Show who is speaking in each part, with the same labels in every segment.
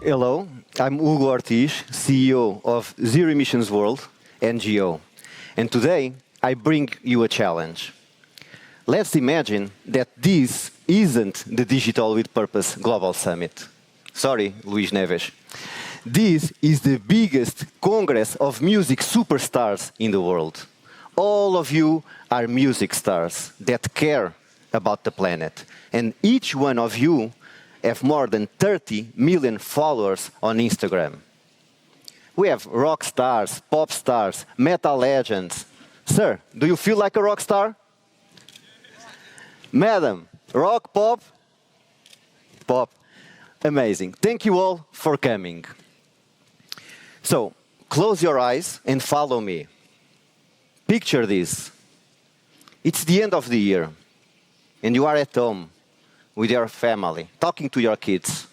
Speaker 1: Hello, I'm Hugo Ortiz, CEO of Zero Emissions World, NGO. And today, I bring you a challenge. Let's imagine that this isn't the Digital with Purpose Global Summit. Sorry, Luis Neves. This is the biggest congress of music superstars in the world. All of you are music stars that care about the planet. And each one of you have more than 30 million followers on Instagram. We have rock stars, pop stars, metal legends. Sir, do you feel like a rock star? Madam, rock, pop? Pop. Amazing. Thank you all for coming. So, close your eyes and follow me. Picture this. It's the end of the year, and you are at home with your family, talking to your kids.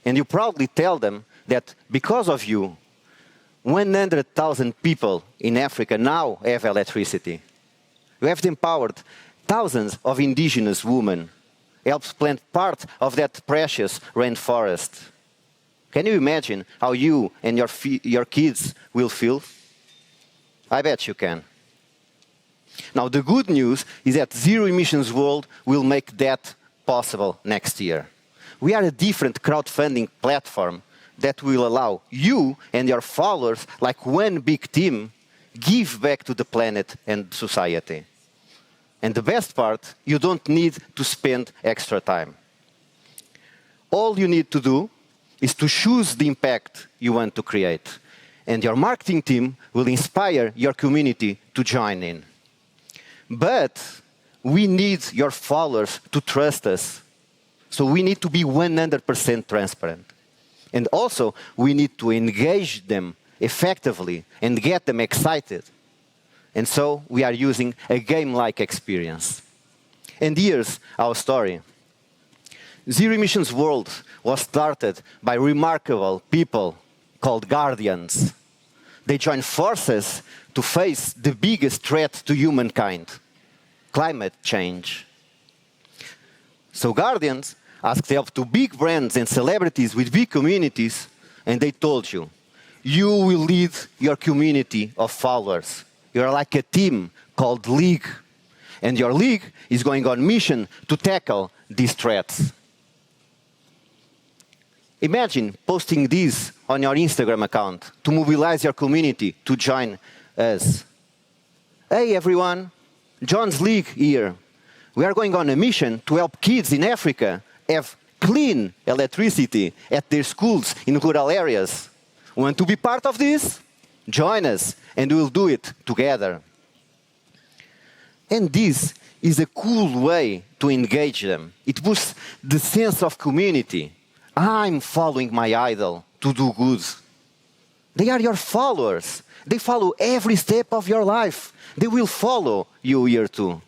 Speaker 1: And you proudly tell them that because of you, 100,000 people in Africa now have electricity. You have empowered thousands of indigenous women, helped plant part of that precious rainforest. Can you imagine how you and your kids will feel? I bet you can. Now, the good news is that Zero Emissions World will make that possible next year. We are a different crowdfunding platform that will allow you and your followers, like one big team, give back to the planet and society. And the best part, you don't need to spend extra time. All you need to do is to choose the impact you want to create. And your marketing team will inspire your community to join in. But we need your followers to trust us. So we need to be 100% transparent. And also, we need to engage them effectively and get them excited. And so, we are using a game-like experience. And here's our story. Zero Emissions World was started by remarkable people called Guardians. They joined forces to face the biggest threat to humankind, climate change. So Guardians asked help to big brands and celebrities with big communities, and they told you, you will lead your community of followers. You're like a team called League, and your League is going on mission to tackle these threats. Imagine posting this on your Instagram account to mobilize your community to join us. Hey everyone, John's League here. We are going on a mission to help kids in Africa have clean electricity at their schools in rural areas. Want to be part of this? Join us and we'll do it together. And this is a cool way to engage them. It boosts the sense of community. I'm following my idol to do good. They are your followers. They follow every step of your life. They will follow you here too.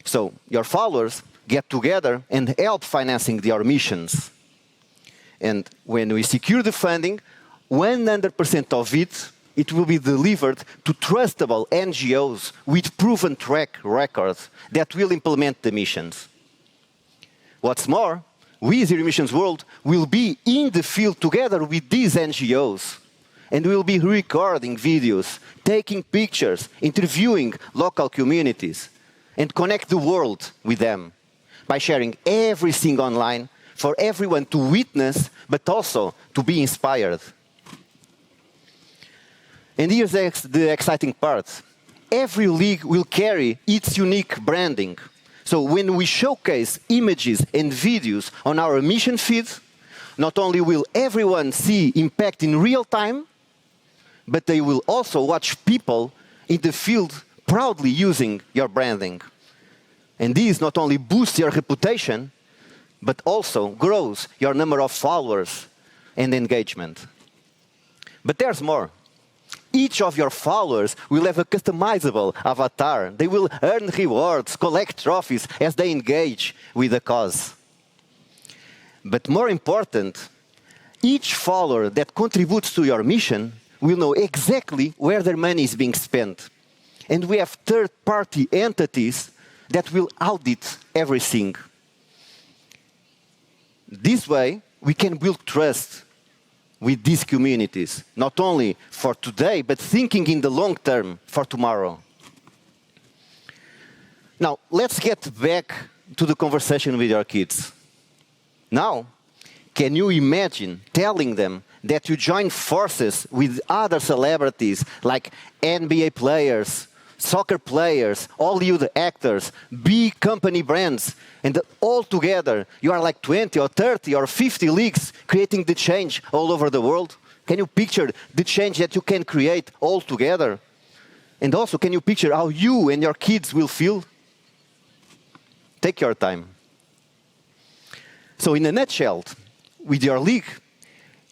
Speaker 1: So your followers get together and help financing your missions. And when we secure the funding, 100% of it will be delivered to trustable NGOs with proven track records that will implement the missions. What's more, we, Zero Emissions World, will be in the field together with these NGOs. And we'll be recording videos, taking pictures, interviewing local communities, and connect the world with them by sharing everything online for everyone to witness, but also to be inspired. And here's the exciting part. Every league will carry its unique branding. So when we showcase images and videos on our mission feed, not only will everyone see impact in real time, but they will also watch people in the field proudly using your branding. And this not only boosts your reputation, but also grows your number of followers and engagement. But there's more. Each of your followers will have a customizable avatar. They will earn rewards, collect trophies as they engage with the cause. But more important, each follower that contributes to your mission will know exactly where their money is being spent. And we have third-party entities that will audit everything. This way, we can build trust with these communities, not only for today, but thinking in the long term for tomorrow. Now, let's get back to the conversation with your kids. Now, can you imagine telling them that you join forces with other celebrities like NBA players, soccer players, Hollywood actors, big company brands, and all together you are like 20 or 30 or 50 leagues creating the change all over the world? Can you picture the change that you can create all together? And also, can you picture how you and your kids will feel? Take your time. So in a nutshell, with your league,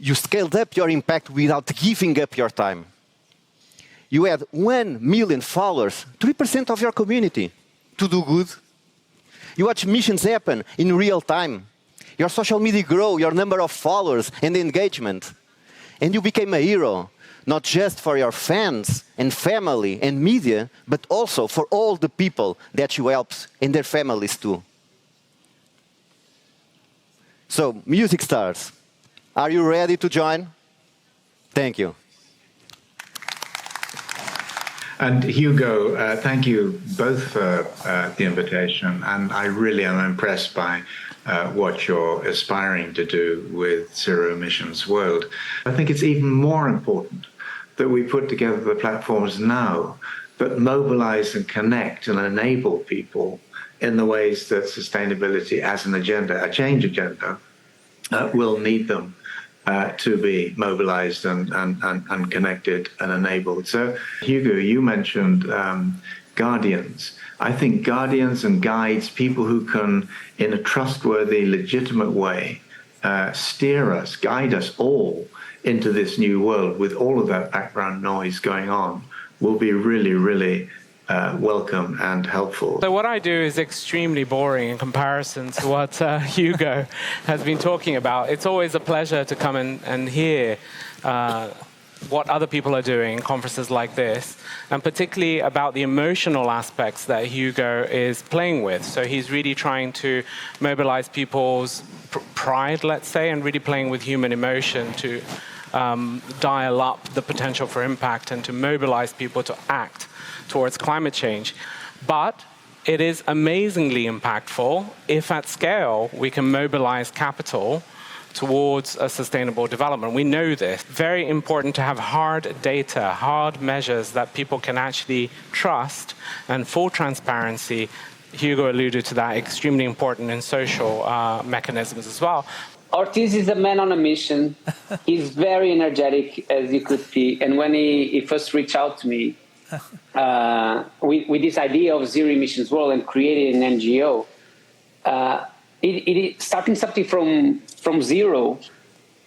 Speaker 1: you scaled up your impact without giving up your time. You had 1 million followers, 3% of your community, to do good. You watch missions happen in real time. Your social media grow, your number of followers and engagement. And you became a hero, not just for your fans and family and media, but also for all the people that you helped and their families too. So, music stars, are you ready to join? Thank you.
Speaker 2: And Hugo, thank you both for the invitation. And I really am impressed by what you're aspiring to do with Zero Emissions World. I think it's even more important that we put together the platforms now that mobilize and connect and enable people in the ways that sustainability as an agenda, a change agenda, will need them to be mobilized and connected and enabled. So, Hugo, you mentioned guardians. I think guardians and guides, people who can, in a trustworthy, legitimate way, steer us, guide us all into this new world with all of that background noise going on, will be really, really welcome and helpful.
Speaker 3: So what I do is extremely boring in comparison to what Hugo has been talking about. It's always a pleasure to come and hear what other people are doing in conferences like this, and particularly about the emotional aspects that Hugo is playing with. So he's really trying to mobilize people's pride, let's say, and really playing with human emotion to dial up the potential for impact and to mobilize people to act towards climate change. But it is amazingly impactful if at scale we can mobilize capital towards a sustainable development. We know this. Very important to have hard data, hard measures that people can actually trust, and full transparency. Hugo alluded to that, extremely important in social mechanisms as well.
Speaker 4: Ortiz is a man on a mission. He's very energetic, as you could see. And when he first reached out to me with this idea of Zero Emissions World and created an NGO, starting something from zero,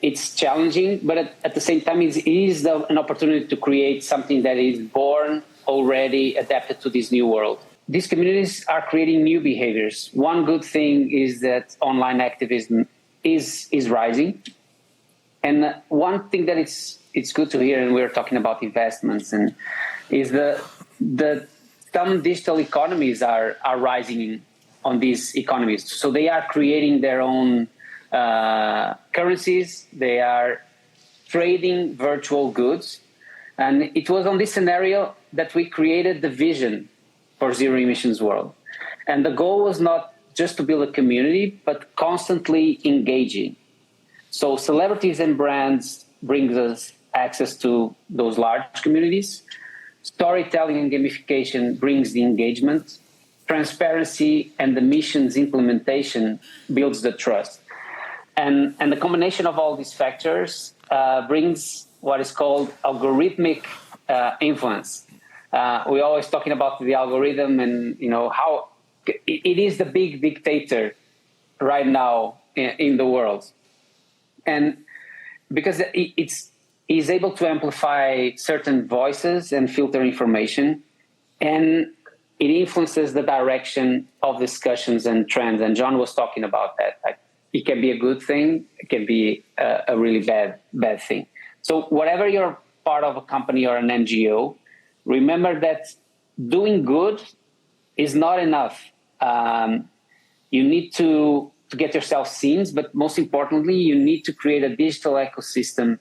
Speaker 4: it's challenging, but at the same time, it is an opportunity to create something that is born already adapted to this new world. These communities are creating new behaviors. One good thing is that online activism is rising. And one thing that it's good to hear, and we're talking about investments, and is the some digital economies are rising on these economies. So they are creating their own currencies. They are trading virtual goods. And it was on this scenario that we created the vision for Zero Emissions World. And the goal was not just to build a community, but constantly engaging. So celebrities and brands brings us access to those large communities. Storytelling and gamification brings the engagement. Transparency and the mission's implementation builds the trust. And the combination of all these factors brings what is called algorithmic influence. We're always talking about the algorithm and how it is the big dictator right now in the world. And because it's able to amplify certain voices and filter information, and it influences the direction of discussions and trends. And John was talking about that. Like, it can be a good thing, it can be a really bad thing. So whatever you're part of a company or an NGO, remember that doing good is not enough. You need to to get yourself seen, but most importantly, you need to create a digital ecosystem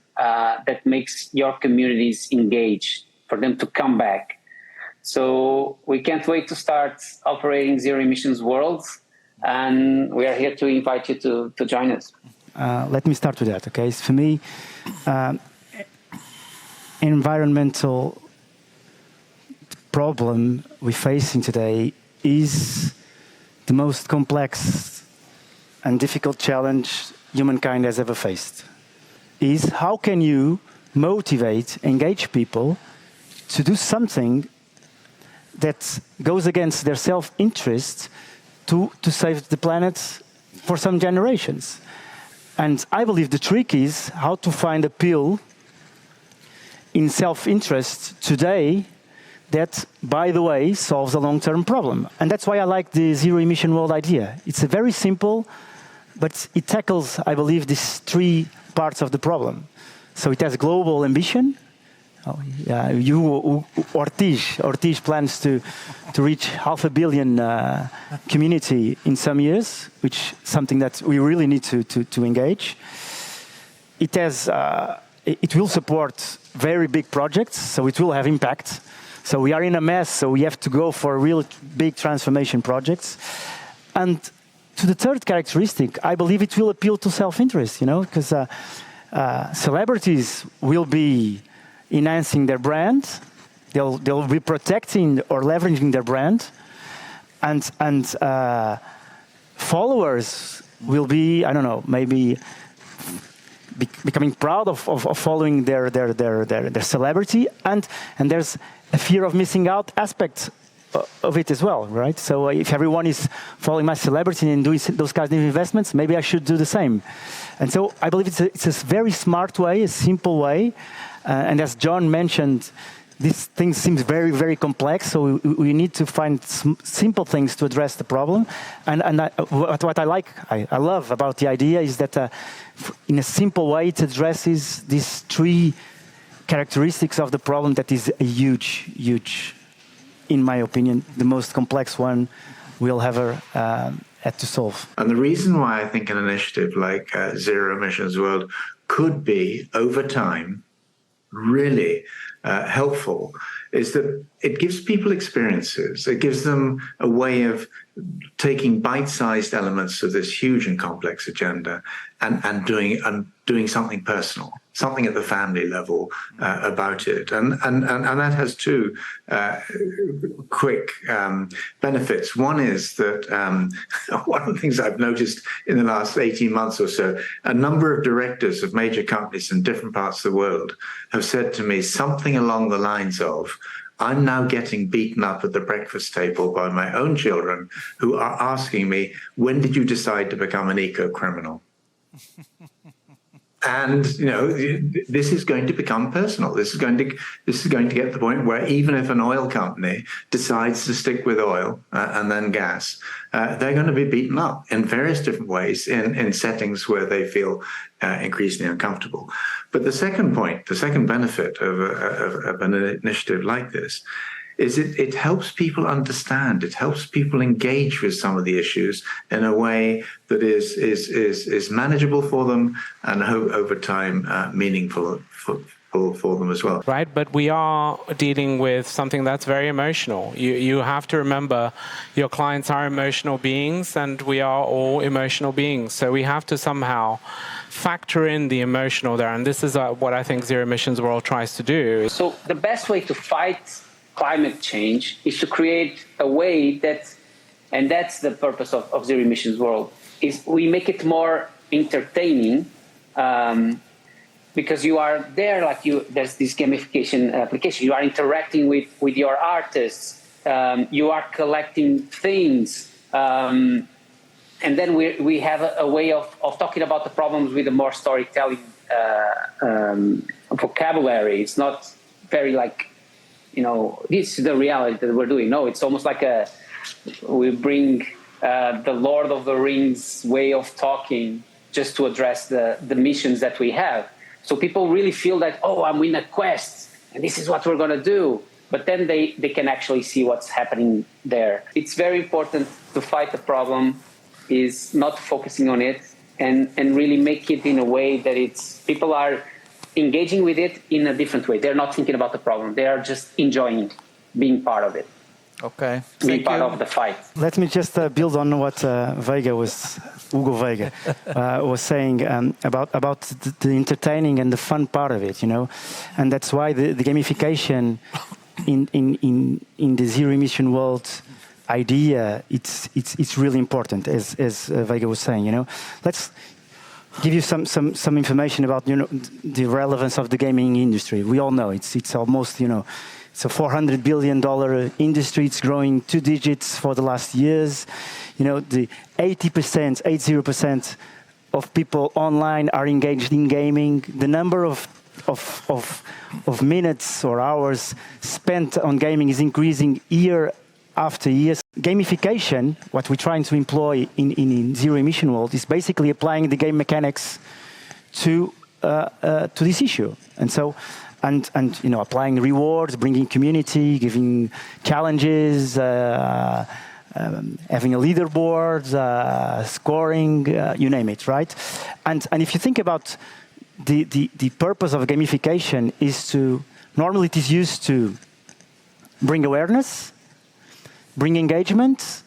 Speaker 4: that makes your communities engage, for them to come back. So we can't wait to start operating zero emissions worlds, and we are here to invite you to join us.
Speaker 5: Let me start with that, okay? So for me, environmental problem we're facing today is the most complex and difficult challenge humankind has ever faced. Is how can you motivate, engage people to do something that goes against their self-interest to save the planet for some generations. And I believe the trick is how to find a pill in self-interest today that, by the way, solves a long-term problem. And that's why I like the zero-emission world idea. It's a very simple, but it tackles, I believe, these three parts of the problem. So it has global ambition. Ortiz plans to reach 500 million community in some years, which is something that we really need to engage. It has, it will support very big projects, so it will have impact. So we are in a mess, so we have to go for real big transformation projects. And to the third characteristic, I believe it will appeal to self-interest, because celebrities will be enhancing their brand, they'll be protecting or leveraging their brand, and followers will be, I don't know, maybe becoming proud of following their celebrity, and there's a fear of missing out aspect of it as well, right? So if everyone is following my celebrity and doing those kinds of investments, maybe I should do the same. And so I believe it's a very smart way, a simple way. And as John mentioned, this thing seems very, very complex. So we need to find simple things to address the problem. And what I love about the idea is that in a simple way, it addresses these three characteristics of the problem that is a huge, in my opinion, the most complex one we'll ever had to solve.
Speaker 2: And the reason why I think an initiative like Zero Emissions World could be, over time, really helpful is that it gives people experiences. It gives them a way of taking bite-sized elements of this huge and complex agenda and doing something personal, something at the family level about it. And that has two quick benefits. One is that one of the things I've noticed in the last 18 months or so, a number of directors of major companies in different parts of the world have said to me something along the lines of, I'm now getting beaten up at the breakfast table by my own children who are asking me, when did you decide to become an eco-criminal? And, this is going to become personal. This is going to get to the point where even if an oil company decides to stick with oil and then gas, they're going to be beaten up in various different ways in settings where they feel increasingly uncomfortable. But the second point, the second benefit of an initiative like this is it helps people understand, it helps people engage with some of the issues in a way that is manageable for them and over time meaningful for them as well.
Speaker 3: Right, but we are dealing with something that's very emotional. You have to remember your clients are emotional beings and we are all emotional beings. So we have to somehow factor in the emotional there. And this is what I think Zero Emissions World tries to do.
Speaker 4: So the best way to fight climate change is to create a way that, and that's the purpose of Zero Emissions World, is we make it more entertaining because you are there, there's this gamification application, you are interacting with your artists, you are collecting things, and then we have a way of talking about the problems with a more storytelling vocabulary. It's not very this is the reality that we're doing. No, it's almost like we bring the Lord of the Rings way of talking just to address the missions that we have. So people really feel that, I'm in a quest and this is what we're going to do. But then they can actually see what's happening there. It's very important to fight the problem is not focusing on it and really make it in a way that people are engaging with it in a different way. They're not thinking about the problem. They are just enjoying being part of it.
Speaker 6: Okay.
Speaker 4: Being part of the fight.
Speaker 5: Let me just build on what Hugo Veiga was saying about the entertaining and the fun part of it, and that's why the gamification in the zero emission world idea it's really important, as Veiga was saying. Let's give you some information about the relevance of the gaming industry. We all know it's almost it's a $400 billion industry. It's growing 2 digits for the last years. The 80% of people online are engaged in gaming. The number of minutes or hours spent on gaming is increasing year after year. Gamification, what we're trying to employ in zero emission world, is basically applying the game mechanics to this issue. And applying rewards, bringing community, giving challenges, having a leaderboard, scoring, you name it, right? And if you think about the purpose of gamification normally it is used to bring awareness, bring engagement,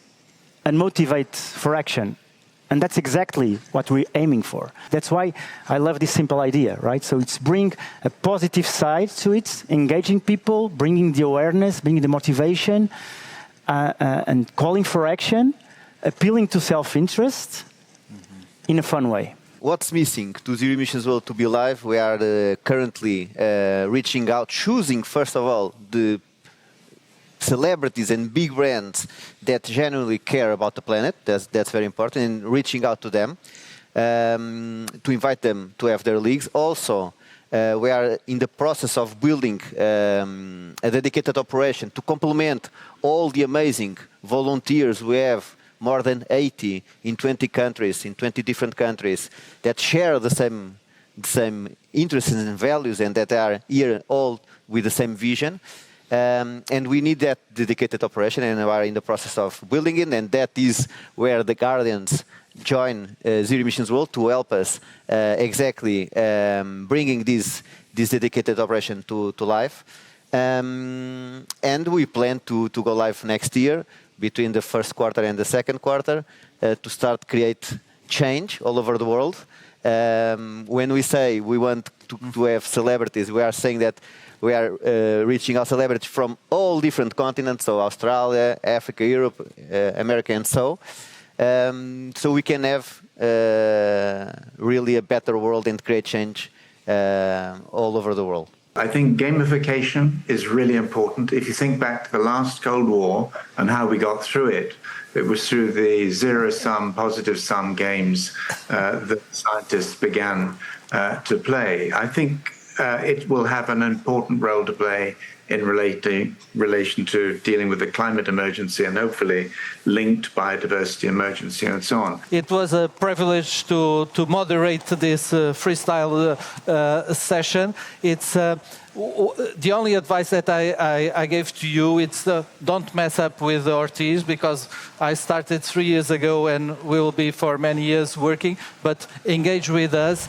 Speaker 5: and motivate for action. And that's exactly what we're aiming for. That's why I love this simple idea, right? So it's bring a positive side to it, engaging people, bringing the awareness, bringing the motivation, and calling for action, appealing to self-interest in a fun way.
Speaker 1: What's missing to Zero Emissions World to be live? We are currently reaching out, choosing, first of all, the celebrities and big brands that genuinely care about the planet. That's very important, and reaching out to them to invite them to have their leagues. Also, we are in the process of building a dedicated operation to complement all the amazing volunteers we have, more than 80 in 20 countries, in 20 different countries, that share the same interests and values and that are here all with the same vision. And we need that dedicated operation, and we are in the process of building it, and that is where the Guardians join Zero Emissions World to help us exactly bringing this dedicated operation to life. And we plan to go live next year, between the first quarter and the second quarter, to start create change all over the world. When we say we want to have celebrities, we are saying that we are reaching out celebrities from all different continents, so Australia, Africa, Europe, America, and so we can have really a better world and create change all over the world.
Speaker 2: I think gamification is really important. If you think back to the last Cold War and how we got through it, it was through the zero-sum, positive-sum games that scientists began to play. I think it will have an important role to play in relation to dealing with the climate emergency and hopefully linked biodiversity emergency and so on.
Speaker 6: It was a privilege to moderate this freestyle session. It's the only advice that I gave to you, it's don't mess up with Ortiz, because I started 3 years ago and will be for many years working, but engage with us.